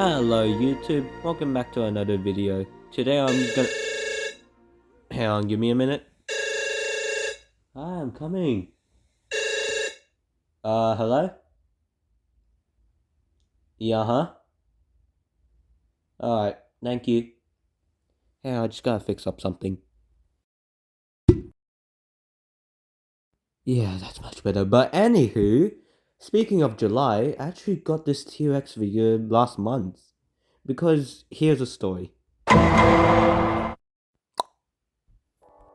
Hello YouTube, welcome back to another video. Today I'm gonna... Hang on, give me a minute. Hi, I'm coming. Hello? Yeah, huh? Alright, thank you. Hey, I just gotta fix up something. Yeah, that's much better. But anywho, speaking of July, I actually got this T-Rex figure last month. Because here's a story.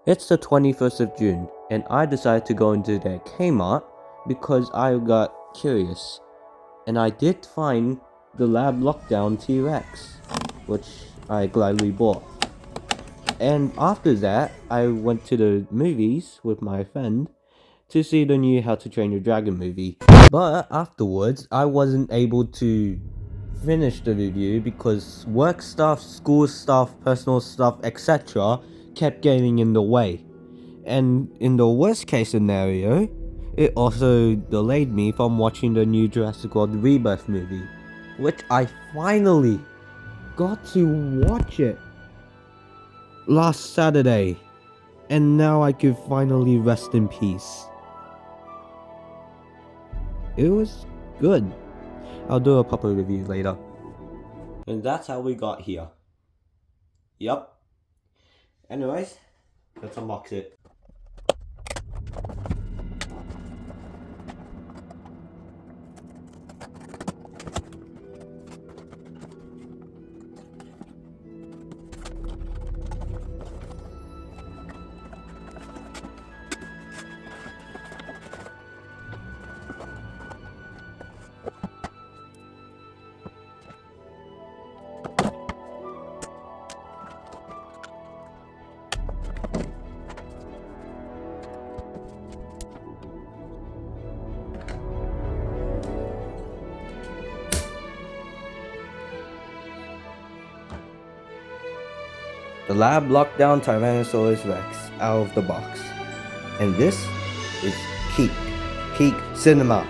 It's the 21st of June, and I decided to go into their Kmart because I got curious. And I did find the Lab Lockdown T-Rex, which I gladly bought. And after that, I went to the movies with my friend to see the new How to Train Your Dragon movie. But afterwards, I wasn't able to finish the review because work stuff, school stuff, personal stuff, etc. kept getting in the way. And in the worst case scenario, it also delayed me from watching the new Jurassic World Rebirth movie, which I finally got to watch it last Saturday, and now I could finally rest in peace. It was good. I'll do a proper review later. And that's how we got here. Yup. Anyways, let's unbox it. The Lab Lockdown Tyrannosaurus Rex out of the box. And this is peak cinema.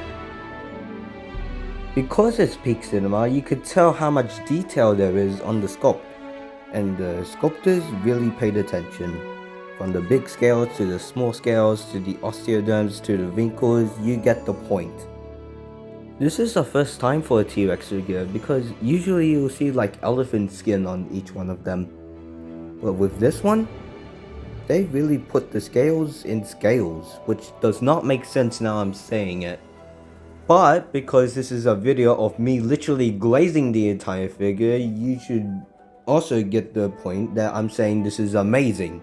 Because it's peak cinema, you could tell how much detail there is on the sculpt. And the sculptors really paid attention. From the big scales to the small scales to the osteoderms to the wrinkles, you get the point. This is the first time for a T-Rex figure because usually you'll see like elephant skin on each one of them. But with this one, they really put the scales in scales, which does not make sense now I'm saying it. But because this is a video of me literally glazing the entire figure, you should also get the point that I'm saying this is amazing.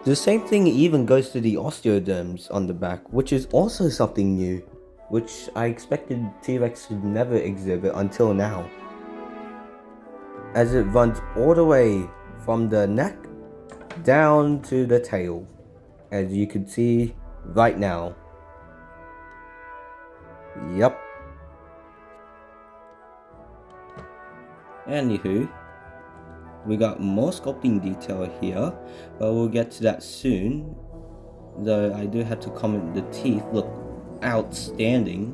The same thing even goes to the osteoderms on the back, which is also something new, which I expected T-Rex to never exhibit until now. As it runs all the way from the neck down to the tail, as you can see right now. Yup. Anywho, we got more sculpting detail here, but we'll get to that soon. Though I do have to comment the teeth look outstanding,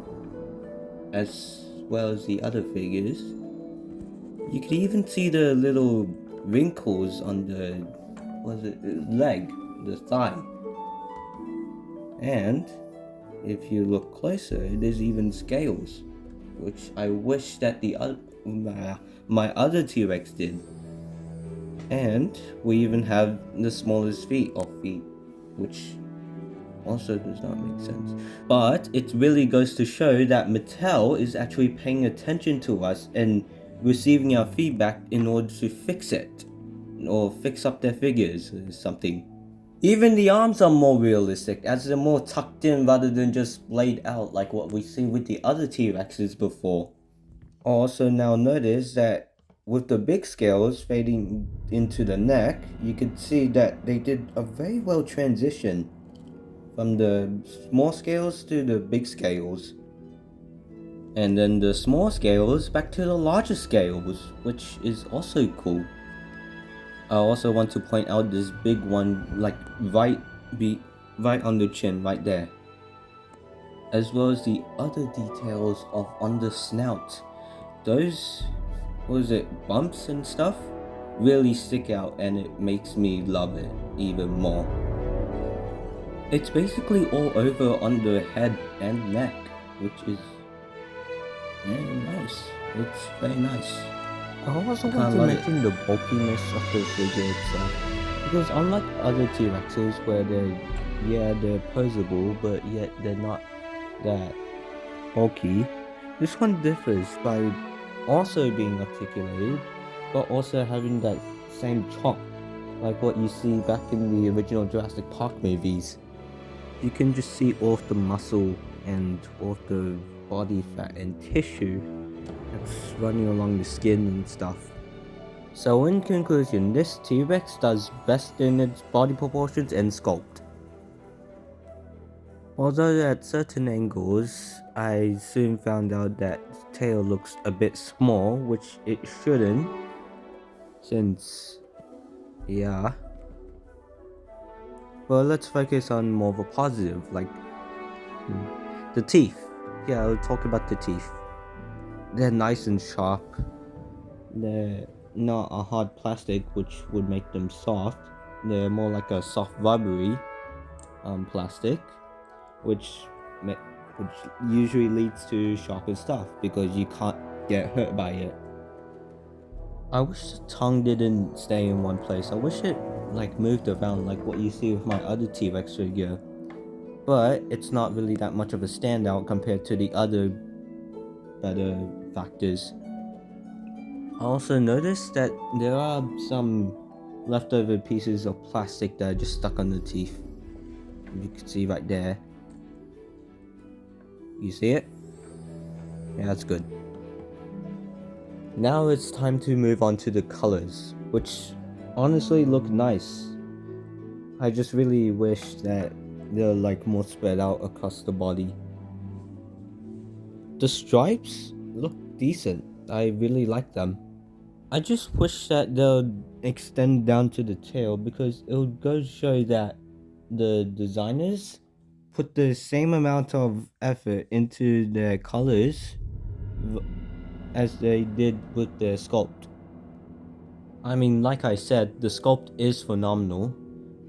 as well as the other figures. You can even see the little wrinkles on the leg, the thigh. And if you look closer, there's even scales, which I wish that my other T-Rex did. And we even have the smallest feet, which also does not make sense. But it really goes to show that Mattel is actually paying attention to us and receiving our feedback in order to fix it, or fix up their figures or something. Even the arms are more realistic, as they're more tucked in rather than just splayed out like what we see with the other T-Rexes before. Also now notice that with the big scales fading into the neck, you could see that they did a very well transition from the small scales to the big scales. And then the small scales back to the larger scales, which is also cool. I also want to point out this big one, like right on the chin, right there. As well as the other details on the snout. Those bumps and stuff really stick out, and it makes me love it even more. It's basically all over on the head and neck, which is very nice. It's very nice. I also I want kinda to love mention the bulkiness of the figure itself, because unlike other T-Rexes where they're posable, but yet they're not that bulky, this one differs by also being articulated, but also having that same chomp, like what you see back in the original Jurassic Park movies. You can just see all of the muscle and all of the body fat and tissue that's running along the skin and stuff. So in conclusion, this T-Rex does best in its body proportions and sculpt. Although at certain angles, I soon found out that its tail looks a bit small, which it shouldn't, since, yeah. But let's focus on more of a positive, like the teeth. Yeah, I'll talk about the teeth. They're nice and sharp. They're not a hard plastic, which would make them soft. They're more like a soft rubbery plastic, which usually leads to sharper stuff because you can't get hurt by it. I wish the tongue didn't stay in one place. I wish it like moved around like what you see with my other T-Rex figure. But it's not really that much of a standout compared to the other better factors. I also noticed that there are some leftover pieces of plastic that are just stuck on the teeth. You can see right there. You see it? Yeah, that's good. Now it's time to move on to the colors, which honestly look nice. I just really wish that they're like more spread out across the body. The stripes look decent. I really like them. I just wish that they'll extend down to the tail, because it would go to show that the designers put the same amount of effort into their colors as they did with their sculpt. I mean, like I said, the sculpt is phenomenal,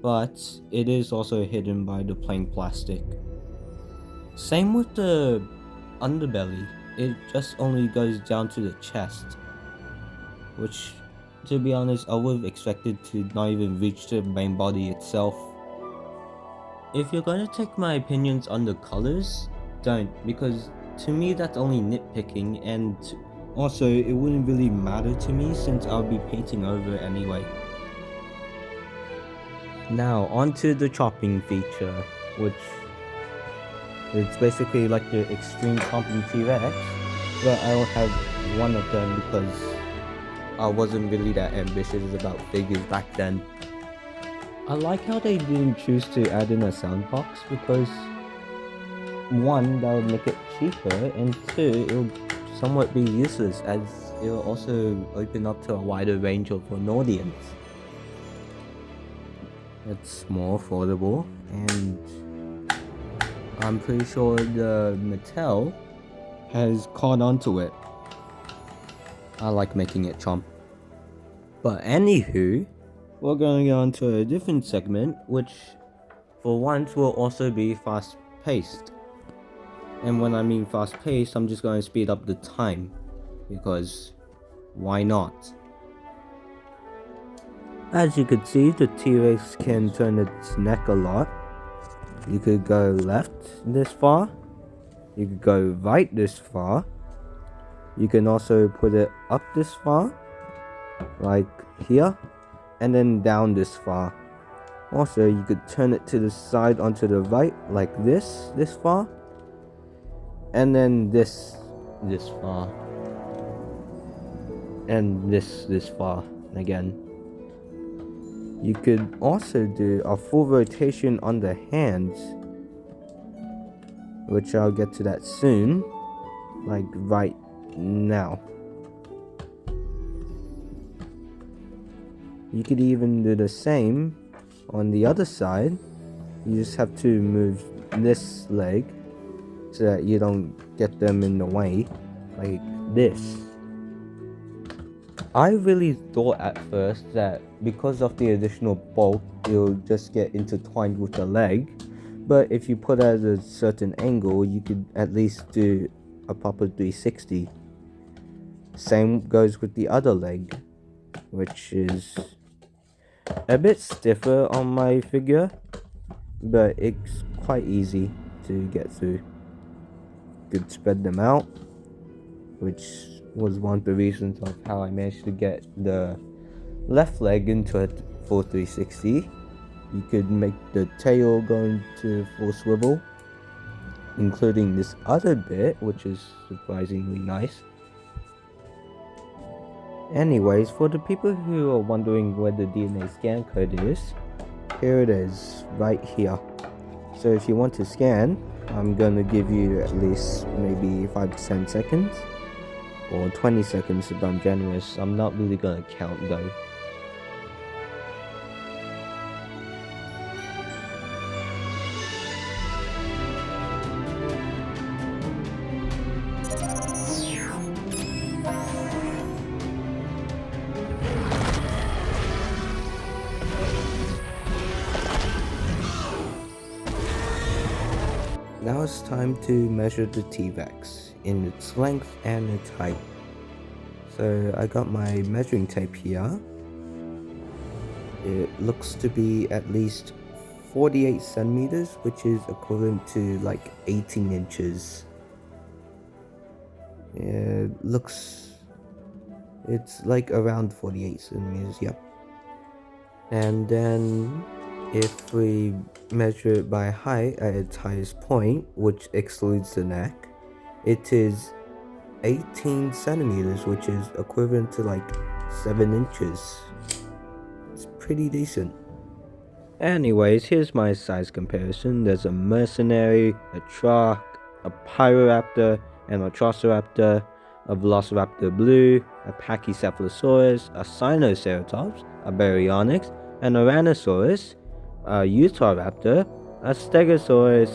but it is also hidden by the plain plastic. Same with the underbelly, it just only goes down to the chest, which, to be honest, I would have expected to not even reach the main body itself. If you're going to take my opinions on the colors, don't, because to me that's only nitpicking, and also it wouldn't really matter to me since I'll be painting over it anyway. Now onto the chopping feature, which it's basically like the extreme chomping T-Rex, but I don't have one of them because I wasn't really that ambitious about figures back then. I like how they didn't choose to add in a sound box, because one, that would make it cheaper, and two, it would somewhat be useless as it will also open up to a wider range of an audience. It's more affordable, and I'm pretty sure the Mattel has caught on to it. I like making it chomp. But anywho, we're going on to a different segment, which for once will also be fast paced. And when I mean fast paced, I'm just going to speed up the time, because why not? As you can see, the T-Rex can turn its neck a lot. You could go left this far, you could go right this far, you can also put it up this far, like here, and then down this far. Also, you could turn it to the side onto the right, like this far, and then this far, and this far again. You could also do a full rotation on the hands, which I'll get to that soon, like right now. You could even do the same on the other side. You just have to move this leg so that you don't get them in the way, like this. I really thought at first that because of the additional bulk, it'll just get intertwined with the leg. But if you put it at a certain angle, you could at least do a proper 360. Same goes with the other leg, which is a bit stiffer on my figure, but it's quite easy to get through. Could spread them out, which was one of the reasons of how I managed to get the left leg into a full 360. You could make the tail go into full swivel, including this other bit, which is surprisingly nice. Anyways, for the people who are wondering where the DNA scan code is, here it is, right here. So if you want to scan, I'm gonna give you at least maybe 5 to 10 seconds, or 20 seconds if I'm generous. I'm not really gonna count though. Now it's time to measure the T-Rex in its length and its height. So I got my measuring tape here. It looks to be at least 48 centimeters, which is equivalent to like 18 inches. It's like around 48 centimeters, yep. And then if we measure it by height at its highest point, which excludes the neck, it is 18 centimeters, which is equivalent to like 7 inches. It's pretty decent. Anyways, here's my size comparison. There's a mercenary, a troc, a pyroraptor, an atrociraptor, a velociraptor blue, a pachycephalosaurus, a sinoceratops, a baryonyx, an ouranosaurus, a utahraptor, a stegosaurus,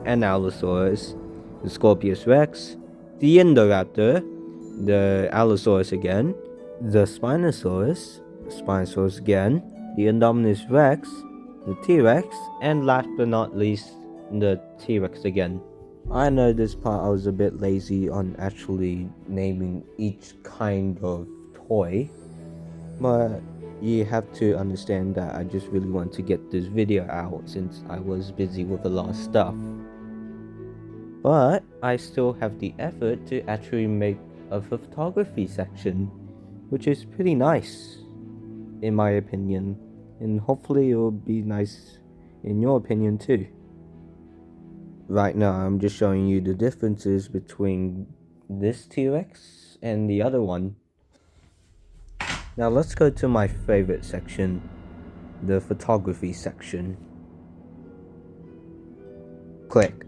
an allosaurus, the Scorpius rex, the indoraptor, the allosaurus again, the spinosaurus again, the indominus rex, the T-Rex, and last but not least, the T-Rex again. I know this part I was a bit lazy on actually naming each kind of toy, but you have to understand that I just really want to get this video out since I was busy with a lot of stuff. But I still have the effort to actually make a photography section, which is pretty nice, in my opinion, and hopefully it will be nice in your opinion too. Right now I'm just showing you the differences between this T-Rex and the other one. Now let's go to my favorite section, the photography section. Click.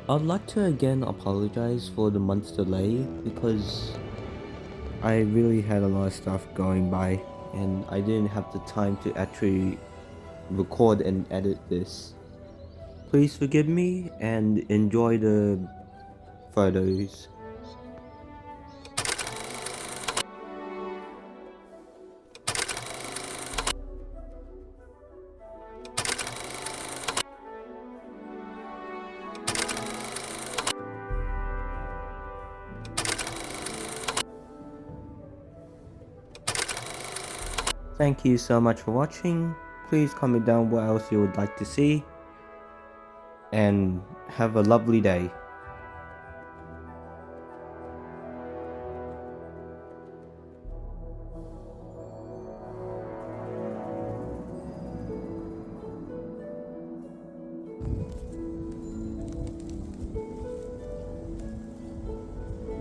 I'd like to again apologize for the month's delay because I really had a lot of stuff going by and I didn't have the time to actually record and edit this. Please forgive me and enjoy the photos. Thank you so much for watching. Please comment down what else you would like to see. And have a lovely day.